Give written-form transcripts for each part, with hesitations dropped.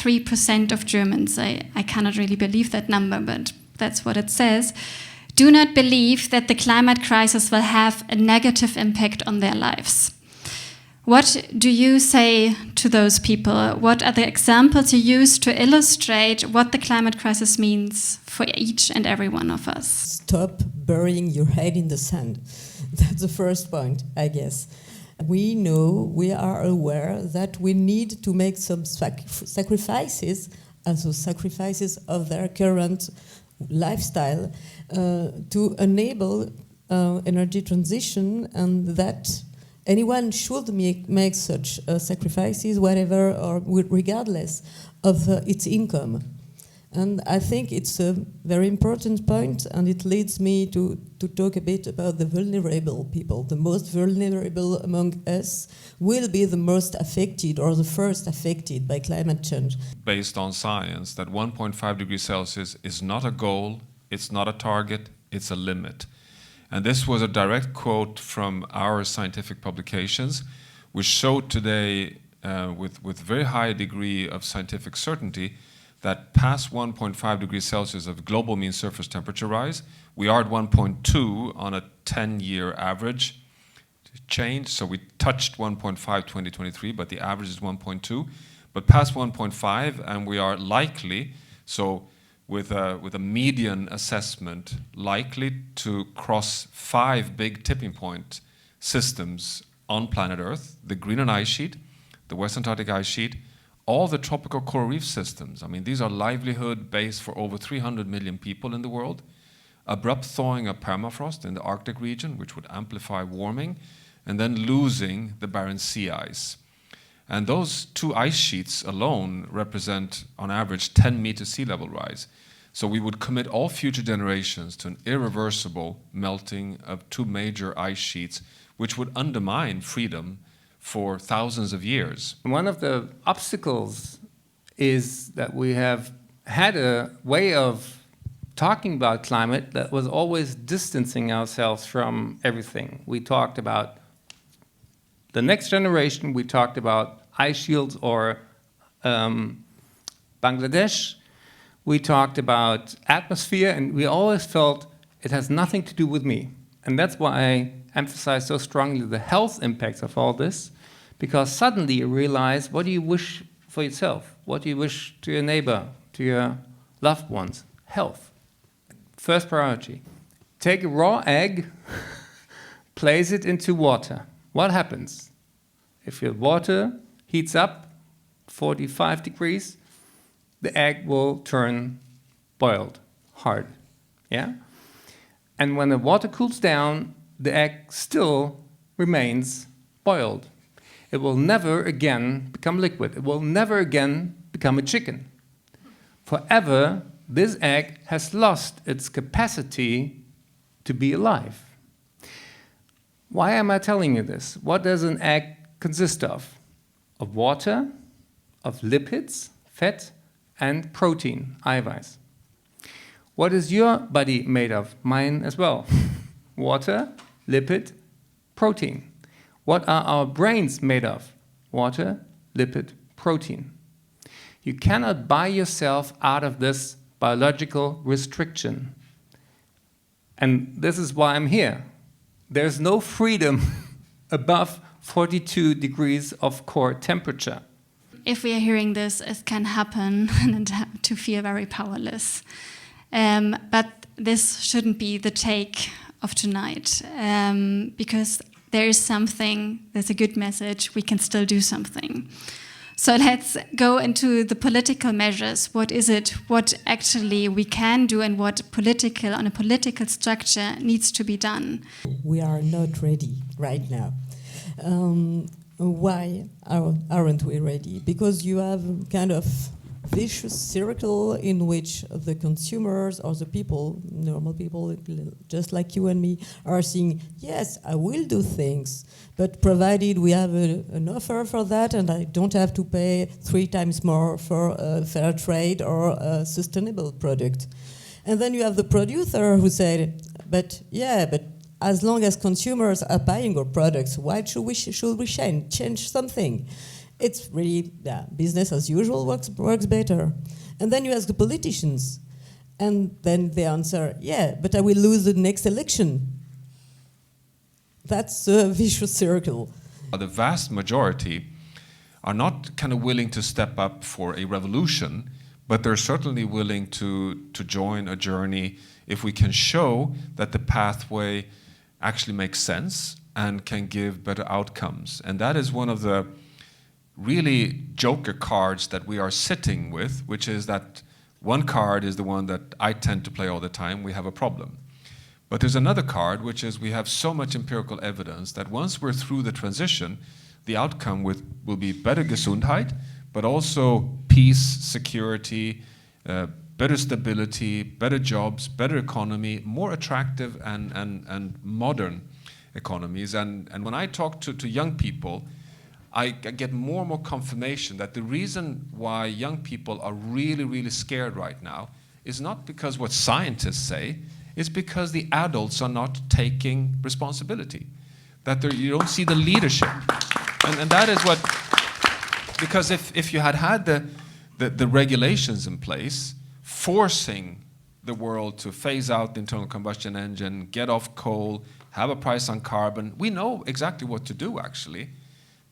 93% of Germans, I cannot really believe that number, but that's what it says, do not believe that the climate crisis will have a negative impact on their lives. What do you say to those people? What are the examples you use to illustrate what the climate crisis means for each and every one of us? Stop burying your head in the sand. That's the first point, I guess. We know, we are aware that we need to make some sacrifices, also sacrifices of their current lifestyle, to enable energy transition, and that anyone should make such sacrifices, whatever or regardless of its income. And I think it's a very important point, and it leads me to talk a bit about the vulnerable people. The most vulnerable among us will be the most affected or the first affected by climate change. Based on science, that 1.5 degrees Celsius is not a goal, it's not a target, it's a limit. And this was a direct quote from our scientific publications, which showed today with very high degree of scientific certainty that past 1.5 degrees Celsius of global mean surface temperature rise, we are at 1.2 on a 10-year average change. So we touched 1.5 2023, but the average is 1.2. But past 1.5, and we are likely, so with a median assessment, likely to cross 5 big tipping point systems on planet Earth: the Greenland ice sheet, the West Antarctic ice sheet, all the tropical coral reef systems. I mean, these are livelihood base for over 300 million people in the world. Abrupt thawing of permafrost in the Arctic region, which would amplify warming, and then losing the Barents Sea ice. And those 2 ice sheets alone represent, on average, 10 meter sea level rise. So we would commit all future generations to an irreversible melting of 2 major ice sheets, which would undermine freedom for thousands of years. One of the obstacles is that we have had a way of talking about climate that was always distancing ourselves from everything. We talked about the next generation, we talked about ice shields or Bangladesh, we talked about atmosphere, and we always felt it has nothing to do with me. And that's why I emphasize so strongly the health impacts of all this, because suddenly you realize, what do you wish for yourself? What do you wish to your neighbor, to your loved ones? Health. First priority. Take a raw egg, place it into water. What happens? If your water heats up 45 degrees, the egg will turn boiled, hard. Yeah? And when the water cools down, the egg still remains boiled. It will never again become liquid. It will never again become a chicken. Forever, this egg has lost its capacity to be alive. Why am I telling you this? What does an egg consist of? Of water, of lipids, fat, and protein, eiweiß. What is your body made of? Mine as well. Water, lipid, protein. What are our brains made of? Water, lipid, protein. You cannot buy yourself out of this biological restriction. And this is why I'm here. There's no freedom above 42 degrees of core temperature. If we are hearing this, it can happen and to feel very powerless. But this shouldn't be the take of tonight, because there is something, there's a good message, we can still do something. So let's go into the political measures. What is it, what actually we can do, and what on a political structure needs to be done? We are not ready right now. Why aren't we ready? Because you have kind of vicious circle in which the consumers or the people, normal people, just like you and me, are saying, yes, I will do things, but provided we have an offer for that and I don't have to pay 3 times more for a fair trade or a sustainable product. And then you have the producer who said, but as long as consumers are buying our products, why should we change something? it's really, business as usual works better. And then you ask the politicians, and then they answer, but I will lose the next election. That's a vicious circle. The vast majority are not kind of willing to step up for a revolution, but they're certainly willing to join a journey if we can show that the pathway actually makes sense and can give better outcomes. And that is one of the really joker cards that we are sitting with, which is that one card is the one that I tend to play all the time: we have a problem. But there's another card, which is we have so much empirical evidence that once we're through the transition, the outcome will be better Gesundheit, but also peace, security, better stability, better jobs, better economy, more attractive and modern economies. And when I talk to young people, I get more and more confirmation that the reason why young people are really, really scared right now is not because what scientists say, it's because the adults are not taking responsibility, that you don't see the leadership. And that is what, because if you had the regulations in place, forcing the world to phase out the internal combustion engine, get off coal, have a price on carbon, we know exactly what to do actually,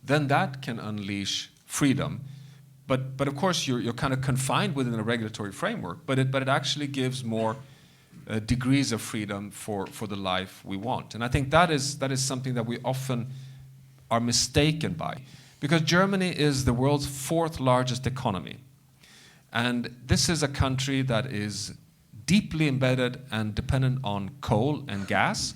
then that can unleash freedom. But of course you're kind of confined within a regulatory framework, but it actually gives more degrees of freedom for the life we want. And I think that is something that we often are mistaken by. Because Germany is the world's 4th largest economy. And this is a country that is deeply embedded and dependent on coal and gas.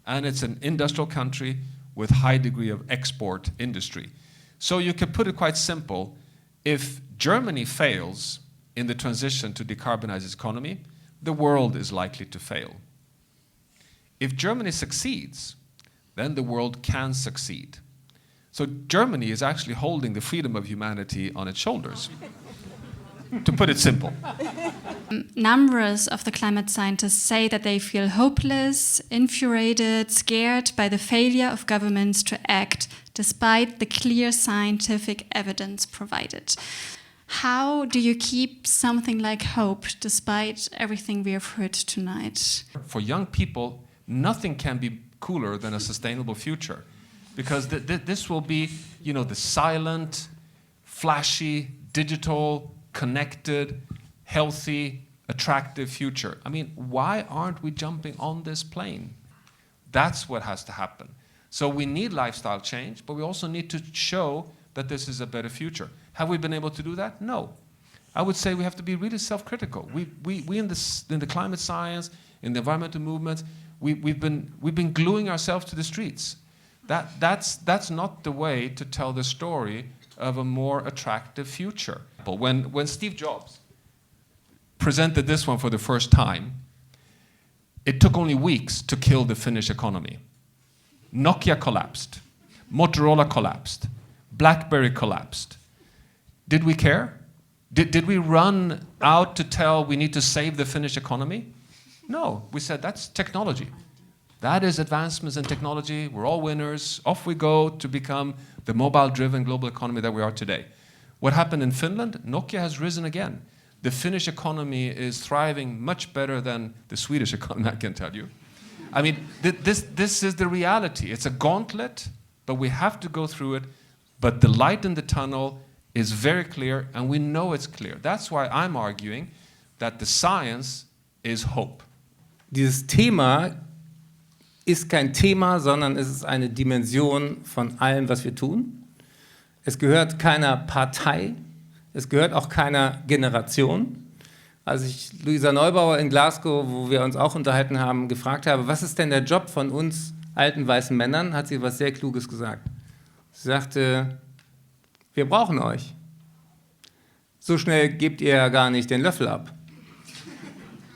And it's an industrial country with high degree of export industry. So you can put it quite simple. If Germany fails in the transition to decarbonize its economy, the world is likely to fail. If Germany succeeds, then the world can succeed. So Germany is actually holding the freedom of humanity on its shoulders, to put it simple. Numbers of the climate scientists say that they feel hopeless, infuriated, scared by the failure of governments to act despite the clear scientific evidence provided. How do you keep something like hope despite everything we have heard tonight? For young people, nothing can be cooler than a sustainable future, because this will be, the silent, flashy, digital, connected, healthy, attractive future. I mean, why aren't we jumping on this plane? That's what has to happen. So we need lifestyle change, but we also need to show that this is a better future. Have we been able to do that? No. I would say we have to be really self-critical. We in the climate science, in the environmental movements, we've been gluing ourselves to the streets. That's not the way to tell the story of a more attractive future. When Steve Jobs presented this one for the first time, it took only weeks to kill the Finnish economy. Nokia collapsed. Motorola collapsed. BlackBerry collapsed. Did we care? Did we run out to tell we need to save the Finnish economy? No, we said that's technology. That is advancements in technology. We're all winners. Off we go to become the mobile-driven global economy that we are today. What happened in Finland? Nokia has risen again. The Finnish economy is thriving much better than the Swedish economy, I can tell you. I mean, this is the reality. It's a gauntlet, but we have to go through it. But the light in the tunnel is very clear, and we know it's clear. That's why I'm arguing that the science is hope. Dieses Thema ist kein Thema, sondern es ist eine Dimension von allem, was wir tun. Es gehört keiner Partei, es gehört auch keiner Generation. Als ich Luisa Neubauer in Glasgow, wo wir uns auch unterhalten haben, gefragt habe, was ist denn der Job von uns alten weißen Männern, hat sie etwas sehr Kluges gesagt. Sie sagte, wir brauchen euch. So schnell gebt ihr ja gar nicht den Löffel ab.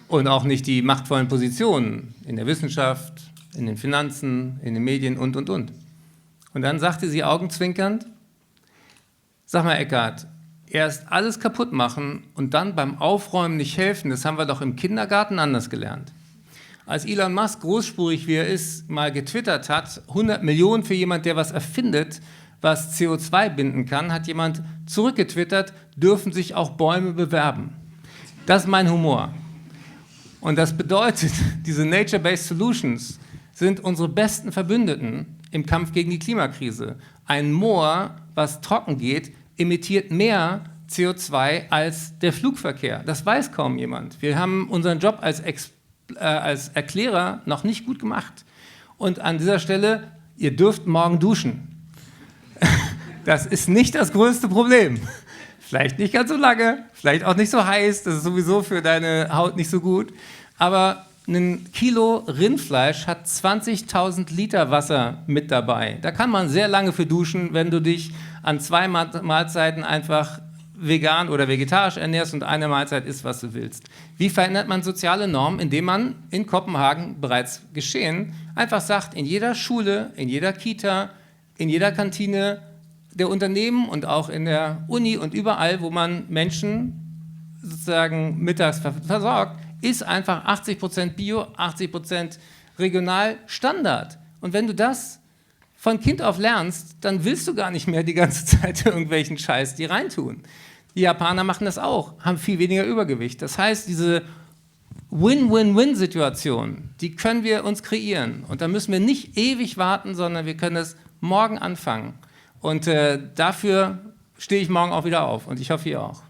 Und auch nicht die machtvollen Positionen in der Wissenschaft, in den Finanzen, in den Medien und. Und dann sagte sie augenzwinkernd, sag mal Eckart, erst alles kaputt machen und dann beim Aufräumen nicht helfen, das haben wir doch im Kindergarten anders gelernt. Als Elon Musk, großspurig wie er ist, mal getwittert hat, 100 Millionen für jemand, der was erfindet, was CO2 binden kann, hat jemand zurückgetwittert, dürfen sich auch Bäume bewerben. Das ist mein Humor. Und das bedeutet, diese Nature-Based Solutions sind unsere besten Verbündeten im Kampf gegen die Klimakrise. Ein Moor, was trocken geht, emittiert mehr CO2 als der Flugverkehr. Das weiß kaum jemand. Wir haben unseren Job als Erklärer noch nicht gut gemacht. Und an dieser Stelle, ihr dürft morgen duschen. Das ist nicht das größte Problem. Vielleicht nicht ganz so lange, vielleicht auch nicht so heiß, das ist sowieso für deine Haut nicht so gut. Aber ein Kilo Rindfleisch hat 20.000 Liter Wasser mit dabei. Da kann man sehr lange für duschen, wenn du dich an 2 Mahlzeiten einfach vegan oder vegetarisch ernährst und eine Mahlzeit isst, was du willst. Wie verändert man soziale Normen? Indem man in Kopenhagen bereits geschehen einfach sagt, in jeder Schule, in jeder Kita, in jeder Kantine der Unternehmen und auch in der Uni und überall, wo man Menschen sozusagen mittags versorgt, ist einfach 80% Bio, 80% regional Standard. Und wenn du das von Kind auf lernst, dann willst du gar nicht mehr die ganze Zeit irgendwelchen Scheiß die reintun. Die Japaner machen das auch, haben viel weniger Übergewicht. Das heißt, diese Win-Win-Win-Situation, die können wir uns kreieren. Und da müssen wir nicht ewig warten, sondern wir können es morgen anfangen. Und dafür stehe ich morgen auch wieder auf und ich hoffe, ihr auch.